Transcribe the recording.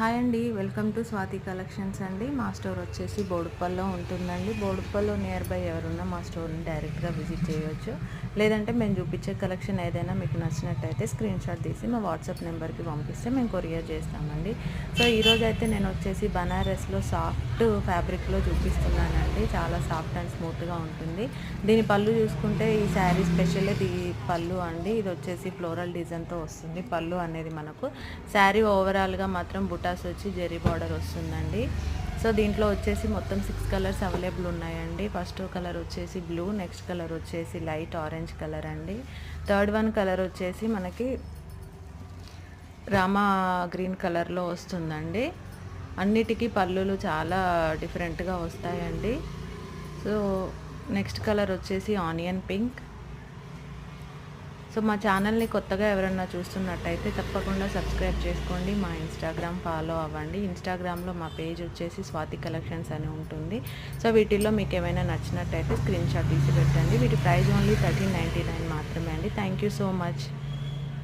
Hi అండి, welcome to Swathi collections అండి. మా స్టోర్ వచ్చేసి బోడుప్పల్లో ఉంటుందండి. బోడుప్పల్లో నియర్ బై ఎవరున్నా మా స్టోర్ని డైరెక్ట్గా విజిట్ చేయవచ్చు. లేదంటే మేము చూపించే కలెక్షన్ ఏదైనా మీకు నచ్చినట్టయితే స్క్రీన్ షాట్ తీసి మా వాట్సాప్ నెంబర్కి పంపిస్తే మేము కొరియర్ చేస్తామండి. సో ఈరోజు అయితే నేను వచ్చేసి బనారస్లో సాఫ్ట్ ఫ్యాబ్రిక్లో చూపిస్తున్నానండి. చాలా సాఫ్ట్ అండ్ స్మూత్గా ఉంటుంది. దీని పళ్ళు చూసుకుంటే ఈ శారీ స్పెషల్ ఈ పళ్ళు అండి. ఇది వచ్చేసి ఫ్లోరల్ డిజైన్తో వస్తుంది పళ్ళు అనేది. మనకు శారీ ఓవరాల్గా మాత్రం బుటాస్ వచ్చి జెరీ బార్డర్ వస్తుందండి. సో దీంట్లో వచ్చేసి మొత్తం 6 కలర్స్ అవైలబుల్ ఉన్నాయండి. ఫస్ట్ కలర్ వచ్చేసి బ్లూ, నెక్స్ట్ కలర్ వచ్చేసి లైట్ ఆరెంజ్ కలర్ అండి. థర్డ్ వన్ కలర్ వచ్చేసి మనకి రామా గ్రీన్ కలర్లో వస్తుందండి. అన్నిటికీ పళ్ళులు చాలా డిఫరెంట్గా వస్తాయండి. సో నెక్స్ట్ కలర్ వచ్చేసి ఆనియన్ పింక్. సో మా ఛానల్ని కొత్తగా ఎవరన్నా చూస్తున్నట్టయితే తప్పకుండా సబ్స్క్రైబ్ చేసుకోండి. మా ఇన్స్టాగ్రామ్ ఫాలో అవ్వండి. ఇన్స్టాగ్రామ్లో మా పేజ్ వచ్చేసి స్వాతి కలెక్షన్స్ అని ఉంటుంది. సో వీటిల్లో మీకు ఏమైనా నచ్చినట్టయితే స్క్రీన్ షాట్ తీసి పెట్టండి. వీటి ప్రైస్ ఓన్లీ 13.99 మాత్రమే అండి. Thank you so much.